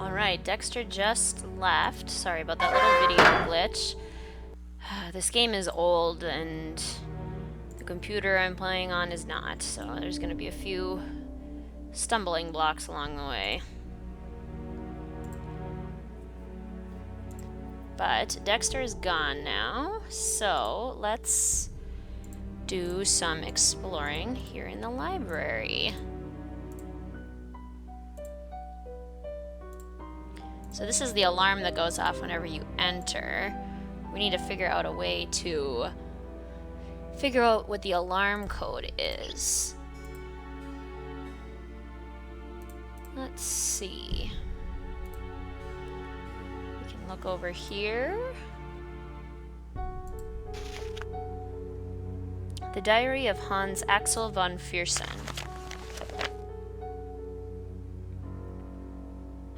Alright, Dexter just left. Sorry about that little video glitch. This game is old and the computer I'm playing on is not, so there's gonna be a few stumbling blocks along the way. But Dexter is gone now, so let's do some exploring here in the library. So this is the alarm that goes off whenever you enter. We need to figure out a way to figure out what the alarm code is. Let's see. We can look over here. The Diary of Hans Axel von Fierson.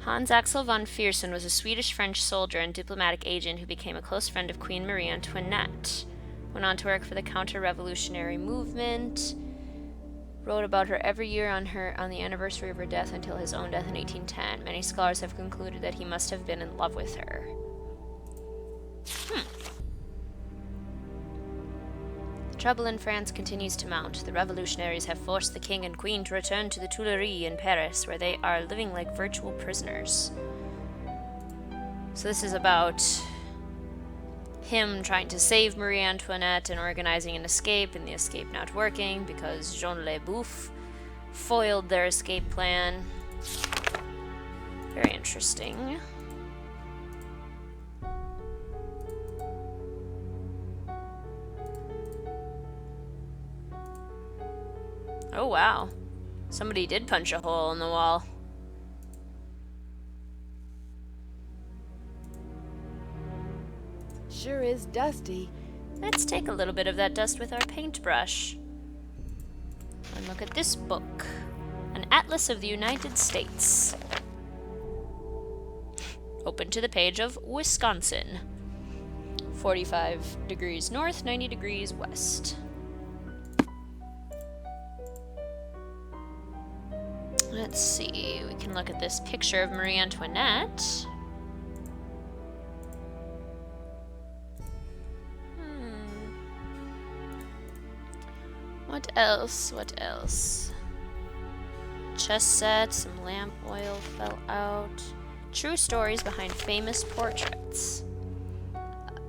Hans Axel von Fierson was a Swedish-French soldier and diplomatic agent who became a close friend of Queen Marie Antoinette. Went on to work for the counter-revolutionary movement. Wrote about her every year on the anniversary of her death until his own death in 1810. Many scholars have concluded that he must have been in love with her. The trouble in France continues to mount. The revolutionaries have forced the king and queen to return to the Tuileries in Paris, where they are living like virtual prisoners. So this is about him trying to save Marie Antoinette and organizing an escape, and the escape not working because Jean Le Bouffe foiled their escape plan. Very interesting. Oh wow, somebody did punch a hole in the wall. Sure is dusty. Let's take a little bit of that dust with our paintbrush. And look at this book. An Atlas of the United States. Open to the page of Wisconsin. 45 degrees north, 90 degrees west. Let's see, we can look at this picture of Marie Antoinette. What else? What else? Chess set, some lamp oil fell out. True stories behind famous portraits.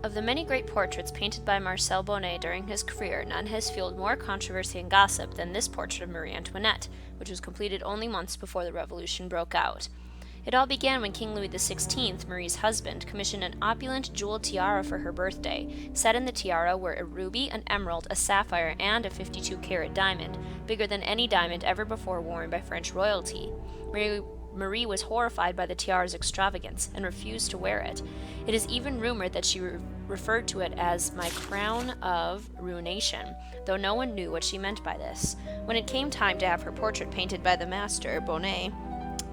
Of the many great portraits painted by Marcel Bonnet during his career, none has fueled more controversy and gossip than this portrait of Marie Antoinette, which was completed only months before the Revolution broke out. It all began when King Louis XVI, Marie's husband, commissioned an opulent jeweled tiara for her birthday. Set in the tiara were a ruby, an emerald, a sapphire, and a 52-carat diamond, bigger than any diamond ever before worn by French royalty. Marie was horrified by the tiara's extravagance and refused to wear it. It is even rumored that she referred to it as my crown of ruination, though no one knew what she meant by this. When it came time to have her portrait painted by the master, Bonnet,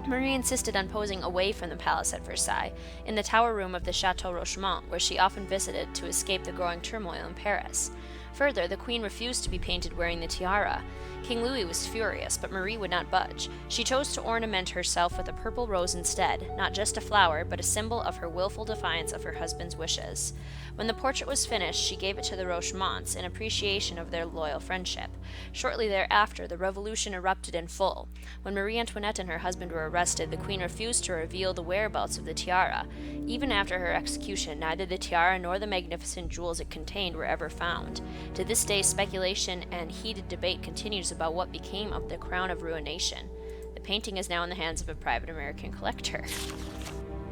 Marie insisted on posing away from the palace at Versailles, in the tower room of the Chateau Rochemont, where she often visited to escape the growing turmoil in Paris. Further, the queen refused to be painted wearing the tiara. King Louis was furious, but Marie would not budge. She chose to ornament herself with a purple rose instead, not just a flower, but a symbol of her willful defiance of her husband's wishes. When the portrait was finished, she gave it to the Rochemonts in appreciation of their loyal friendship. Shortly thereafter, the revolution erupted in full. When Marie Antoinette and her husband were arrested, the queen refused to reveal the whereabouts of the tiara. Even after her execution, neither the tiara nor the magnificent jewels it contained were ever found. To this day, speculation and heated debate continues about what became of the crown of ruination. The painting is now in the hands of a private American collector.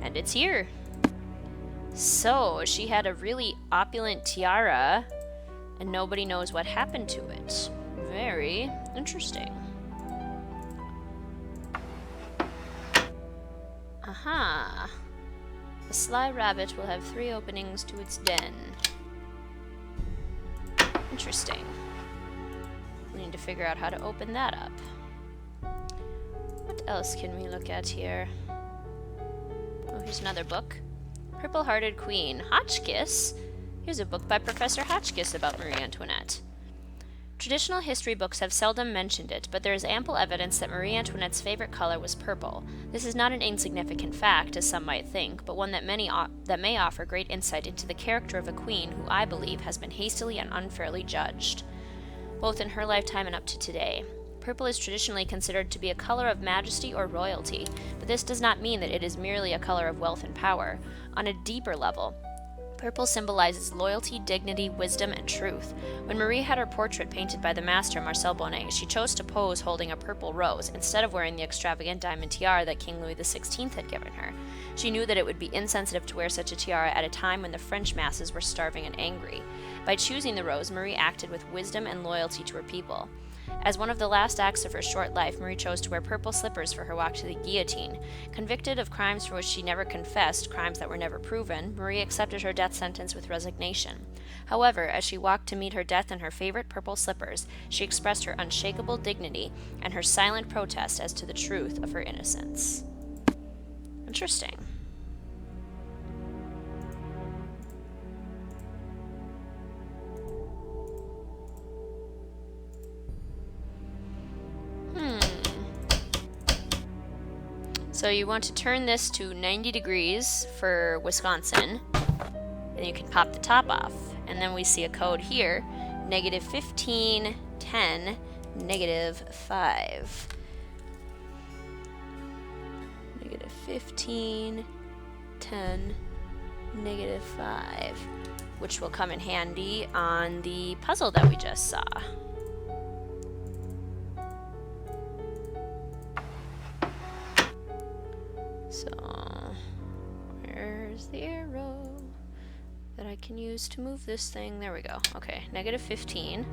And it's here. So, she had a really opulent tiara, and nobody knows what happened to it. Very interesting. Aha! The sly rabbit will have 3 openings to its den. Interesting. We need to figure out how to open that up. What else can we look at here? Oh, here's another book. Purple-Hearted Queen. Hotchkiss? Here's a book by Professor Hotchkiss about Marie Antoinette. Traditional history books have seldom mentioned it, but there is ample evidence that Marie Antoinette's favorite color was purple. This is not an insignificant fact, as some might think, but one that may offer great insight into the character of a queen who I believe has been hastily and unfairly judged, both in her lifetime and up to today. Purple is traditionally considered to be a color of majesty or royalty, but this does not mean that it is merely a color of wealth and power. On a deeper level, purple symbolizes loyalty, dignity, wisdom, and truth. When Marie had her portrait painted by the master Marcel Bonnet, she chose to pose holding a purple rose instead of wearing the extravagant diamond tiara that King Louis XVI had given her. She knew that it would be insensitive to wear such a tiara at a time when the French masses were starving and angry. By choosing the rose, Marie acted with wisdom and loyalty to her people. As one of the last acts of her short life, Marie chose to wear purple slippers for her walk to the guillotine. Convicted of crimes for which she never confessed, crimes that were never proven, Marie accepted her death sentence with resignation. However, as she walked to meet her death in her favorite purple slippers, she expressed her unshakable dignity and her silent protest as to the truth of her innocence. Interesting. So you want to turn this to 90 degrees for Wisconsin, and you can pop the top off. And then we see a code here, -15, 10, -5. -15, 10, -5, which will come in handy on the puzzle that we just saw. So, where's the arrow that I can use to move this thing? There we go. Okay, -15.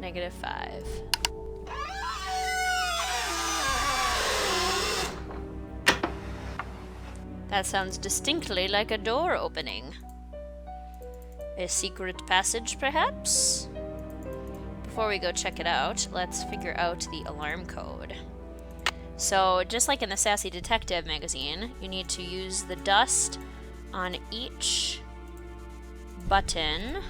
-5. That sounds distinctly like a door opening. A secret passage, perhaps? Before we go check it out, let's figure out the alarm code. So, just like in the Sassy Detective magazine, you need to use the dust on each button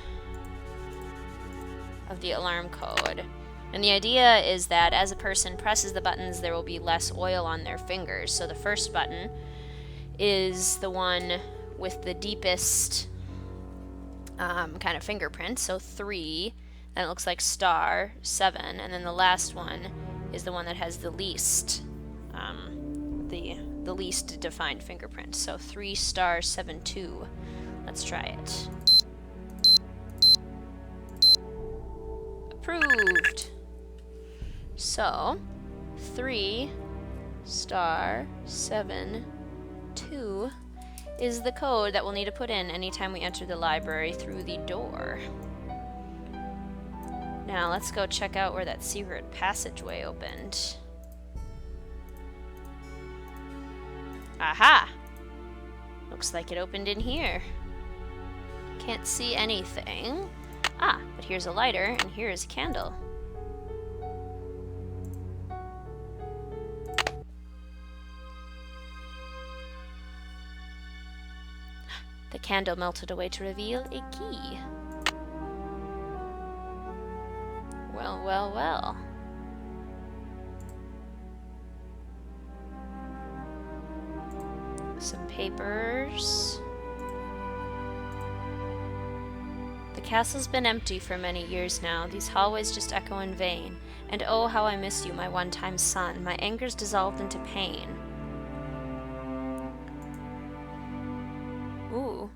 of the alarm code. And the idea is that as a person presses the buttons, there will be less oil on their fingers. So the first button is the one with the deepest kind of fingerprint, so 3, then it looks like star, 7, and then the last one is the one that has the least, the least defined fingerprint, so 3 star 7 2. Let's try it. Approved. So 3 star 7 2 is the code that we'll need to put in anytime we enter the library through the door. Now let's go check out where that secret passageway opened. Aha! Looks like it opened in here. Can't see anything. Ah, but here's a lighter and here's a candle. The candle melted away to reveal a key. Well, well, well. Some papers. The castle's been empty for many years now. These hallways just echo in vain. And oh, how I miss you, my one-time son. My anger's dissolved into pain. Ooh.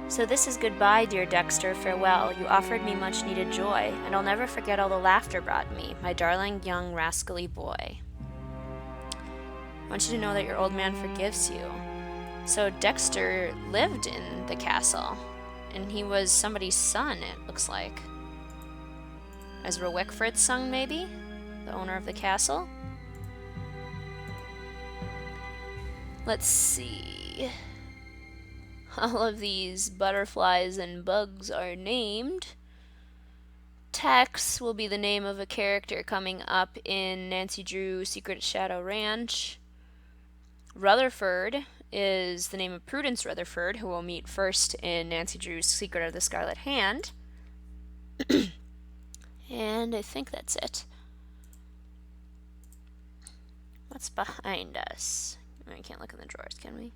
So this is goodbye, dear Dexter, farewell. You offered me much-needed joy, and I'll never forget all the laughter brought me, my darling young rascally boy. I want you to know that your old man forgives you. So Dexter lived in the castle, and he was somebody's son, it looks like. Ezra Wickford's son, maybe? The owner of the castle? Let's see. All of these butterflies and bugs are named. Tex will be the name of a character coming up in Nancy Drew Secret Shadow Ranch. Rutherford is the name of Prudence Rutherford, who we'll meet first in Nancy Drew's Secret of the Scarlet Hand. And I think that's it. What's behind us? I can't look in the drawers, can we?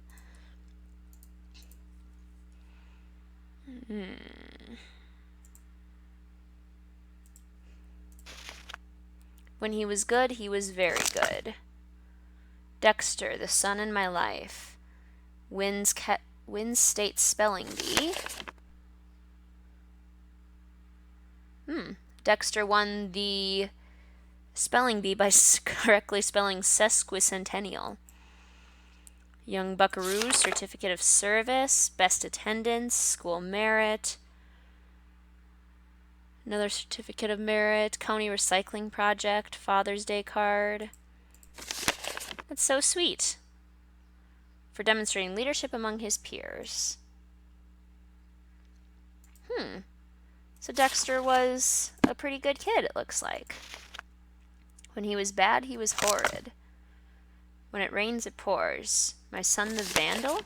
When he was good, he was very good. Dexter, the sun in my life. Wins State Spelling Bee. Dexter won the spelling bee by correctly spelling sesquicentennial. Young Buckaroo, Certificate of Service, Best Attendance, School Merit. Another Certificate of Merit, County Recycling Project, Father's Day card. That's so sweet. For demonstrating leadership among his peers. So Dexter was a pretty good kid, it looks like. When he was bad, he was horrid. When it rains, it pours. My son the vandal?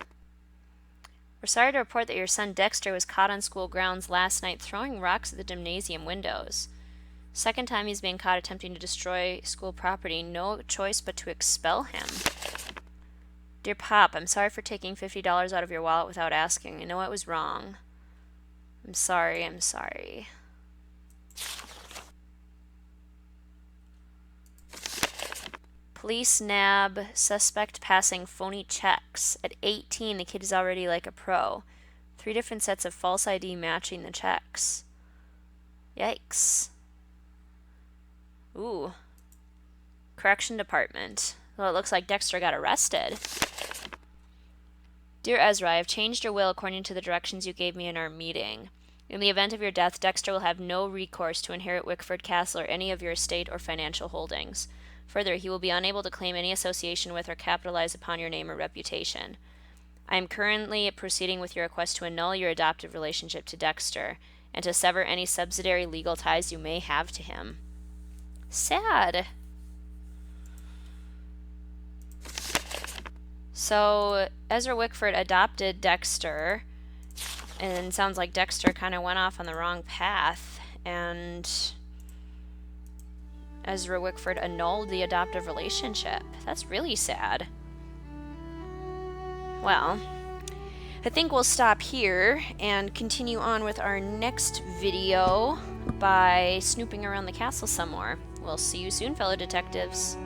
We're sorry to report that your son Dexter was caught on school grounds last night throwing rocks at the gymnasium windows. Second time he's being caught attempting to destroy school property. No choice but to expel him. Dear Pop, I'm sorry for taking $50 out of your wallet without asking. I know it was wrong. I'm sorry. Police nab suspect passing phony checks. At 18, the kid is already like a pro. 3 different sets of false ID matching the checks. Yikes. Ooh. Correction Department. Well, it looks like Dexter got arrested. Dear Ezra, I have changed your will according to the directions you gave me in our meeting. In the event of your death, Dexter will have no recourse to inherit Wickford Castle or any of your estate or financial holdings. Further, he will be unable to claim any association with or capitalize upon your name or reputation. I am currently proceeding with your request to annul your adoptive relationship to Dexter and to sever any subsidiary legal ties you may have to him. Sad. So, Ezra Wickford adopted Dexter, and it sounds like Dexter kind of went off on the wrong path, and Ezra Wickford annulled the adoptive relationship. That's really sad. Well, I think we'll stop here and continue on with our next video by snooping around the castle some more. We'll see you soon, fellow detectives.